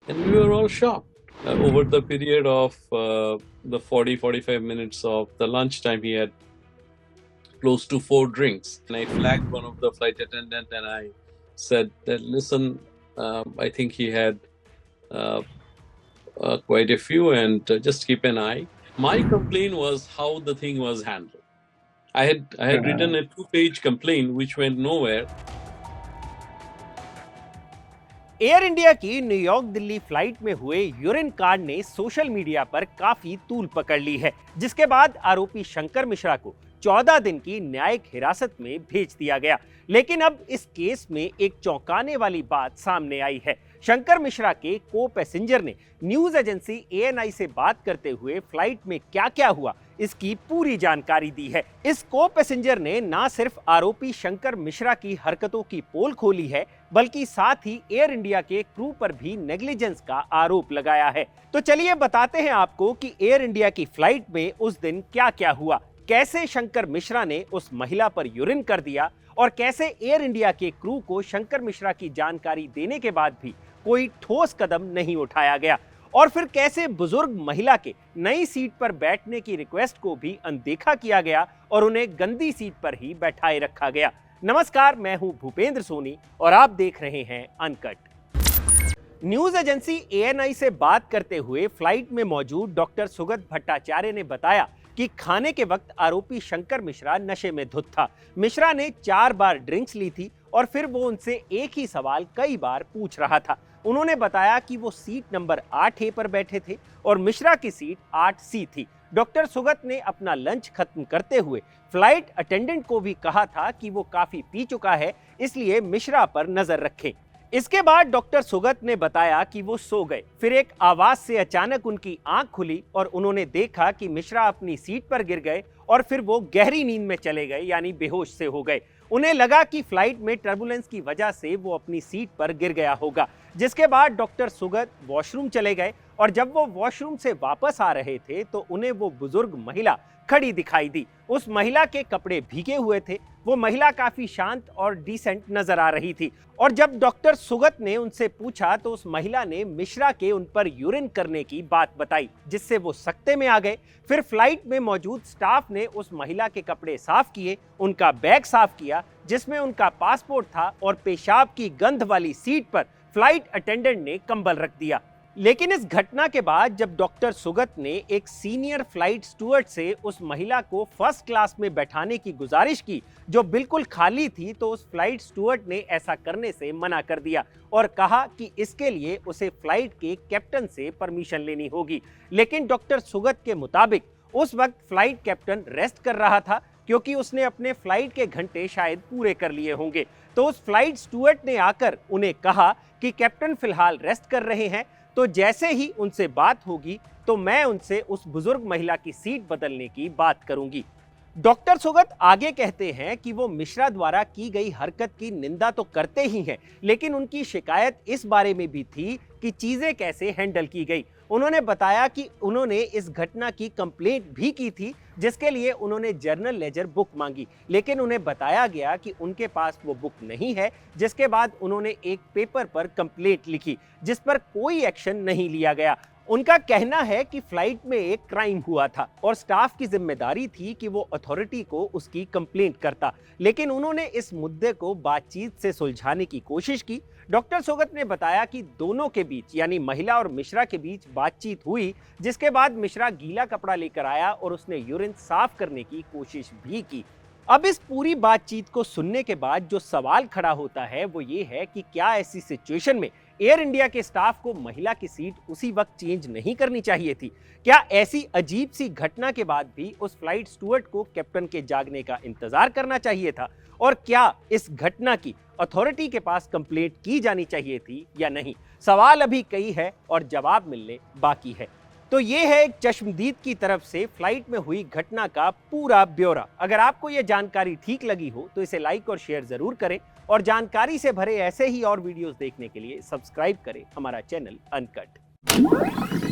And we were all shocked. Over the period of the 40-45 minutes of the lunchtime, he had close to 4 drinks. And I flagged one of the flight attendant and I said that, listen, I think he had uh, quite a few, and just keep an eye. My complaint was how the thing was handled. I had written a 2-page complaint which went nowhere. Air India की New York Delhi flight में हुए urine कांड ने social media पर काफी तूल पकड़ ली है, जिसके बाद आरोपी शंकर मिश्रा को 14 दिन की न्यायिक हिरासत में भेज दिया गया। लेकिन अब इस केस में एक चौंकाने वाली बात सामने आई है। शंकर मिश्रा के को पैसेंजर ने न्यूज एजेंसी एएनआई से बात करते हुए फ्लाइट में क्या क्या हुआ इसकी पूरी जानकारी दी है। इस को पैसेंजर ने ना सिर्फ आरोपी शंकर मिश्रा की हरकतों की पोल खोली है, बल्कि साथ ही एयर इंडिया के क्रू पर भी नेग्लिजेंस का आरोप लगाया है। तो चलिए बताते हैं आपको कि एयर इंडिया की फ्लाइट में उस दिन क्या क्या हुआ, कैसे शंकर मिश्रा ने उस महिला पर यूरिन कर दिया और कैसे एयर इंडिया के क्रू को शंकर मिश्रा की जानकारी देने के बाद भी कोई ठोस कदम नहीं उठाया गया, और फिर कैसे बुजुर्ग महिला के नई सीट पर बैठने की रिक्वेस्ट को भी अनदेखा किया गया और उन्हें गंदी सीट पर ही बैठाए रखा गया। नमस्कार, मैं हूं भूपेंद्र सोनी और आप देख रहे हैं अनकट। न्यूज एजेंसी एएनआई से बात करते हुए फ्लाइट में मौजूद डॉक्टर सुगत भट्टाचार्य ने बताया कि खाने के वक्त आरोपी शंकर मिश्रा नशे में धुत था। मिश्रा ने 4 बार ड्रिंक्स ली थी और फिर वो उनसे एक ही सवाल कई बार पूछ रहा था। उन्होंने बताया कि वो सीट नंबर 8A पर बैठे थे और मिश्रा की सीट 8C थी। डॉक्टर सुगत ने अपना लंच खत्म करते हुए फ्लाइट अटेंडेंट को भी कहा था कि वो काफी पी चुका है, इसलिए मिश्रा पर नजर रखें। इसके बाद डॉक्टर सुगत ने बताया कि वो सो गए। फिर एक आवाज से अचानक उनकी आंख खुली और उन्होंने देखा कि मिश्रा अपनी सीट पर गिर गए और फिर वो गहरी नींद में चले गए, यानी बेहोश से हो गए। उन्हें लगा कि फ्लाइट में टर्बुलेंस की वजह से वो अपनी सीट पर गिर गया होगा। जिसके बाद डॉक्टर सुगत वॉशरूम चले गए और जब वो वॉशरूम से वापस आ रहे थे तो उन्हें वो बुजुर्ग महिला खड़ी दिखाई दी। उस महिला के कपड़े भीगे हुए थे। वो महिला काफी शांत और डिसेंट नजर आ रही थी और जब डॉक्टर सुगत ने उनसे पूछा तो उस महिला ने मिश्रा के उन पर यूरिन करने की बात बताई, जिससे वो सख्ते में आ गए। फिर फ्लाइट में मौजूद स्टाफ ने उस महिला के कपड़े साफ किए, उनका बैग साफ किया जिसमें उनका पासपोर्ट था, और पेशाब की गंध वाली सीट पर फ्लाइट अटेंडेंट ने कंबल रख दिया। लेकिन इस घटना के बाद जब डॉक्टर सुगत ने एक सीनियर फ्लाइट स्टूअर्ड से उस महिला को फर्स्ट क्लास में बैठाने की गुजारिश की जो बिल्कुल खाली थी, तो उस फ्लाइट स्टूअर्ड ने ऐसा करने से मना कर दिया और कहा कि इसके लिए उसे फ्लाइट के कैप्टन से परमिशन लेनी होगी। लेकिन डॉक्टर सुगत के मुताबिक उस वक्त फ्लाइट कैप्टन रेस्ट कर रहा था, क्योंकि उसने अपने फ्लाइट के घंटे शायद पूरे कर लिए होंगे। तो उस फ्लाइट स्टूअर्ड ने आकर उन्हें कहा कि कैप्टन फिलहाल रेस्ट कर रहे हैं, तो जैसे ही उनसे बात होगी तो मैं उनसे उस बुजुर्ग महिला की सीट बदलने की बात करूंगी। डॉक्टर सुगत आगे कहते हैं कि वो मिश्रा द्वारा की गई हरकत की निंदा तो करते ही हैं, लेकिन उनकी शिकायत इस बारे में भी थी कि चीजें कैसे हैंडल की गई। उन्होंने बताया कि उन्होंने इस घटना की कंप्लेंट भी की थी, जिसके लिए उन्होंने जर्नल लेजर बुक मांगी, लेकिन उन्हें बताया गया कि उनके पास वो बुक नहीं है। जिसके बाद उन्होंने एक पेपर पर कंप्लेंट लिखी जिस पर कोई एक्शन नहीं लिया गया। उनका कहना है कि फ्लाइट में एक क्राइम हुआ था और स्टाफ की जिम्मेदारी थी कि वो अथॉरिटी को उसकी कंप्लेंट करता, लेकिन उन्होंने इस मुद्दे को बातचीत से सुलझाने की कोशिश की। डॉक्टर सोगत ने बताया कि दोनों के बीच, यानी महिला और मिश्रा के बीच बातचीत हुई, जिसके बाद मिश्रा गीला कपड़ा लेकर आया और उसने यूरिन साफ करने की कोशिश भी की। अब इस पूरी बातचीत को सुनने के बाद जो सवाल खड़ा होता है वो ये है कि क्या ऐसी सिचुएशन में एयर इंडिया के स्टाफ को महिला की सीट उसी वक्त चेंज नहीं करनी चाहिए थी? क्या ऐसी अजीब सी घटना के बाद भी उस फ्लाइट स्टूअर्ड को कैप्टन के जागने का इंतजार करना चाहिए था? और क्या इस घटना की अथॉरिटी के पास कंप्लेंट की जानी चाहिए थी या नहीं? सवाल अभी कई है और जवाब मिलने बाकी है। तो ये है एक चश्मदीद की तरफ से फ्लाइट में हुई घटना का पूरा ब्यौरा। अगर आपको यह जानकारी ठीक लगी हो तो इसे लाइक और शेयर जरूर करें, और जानकारी से भरे ऐसे ही और वीडियोस देखने के लिए सब्सक्राइब करें हमारा चैनल अनकट।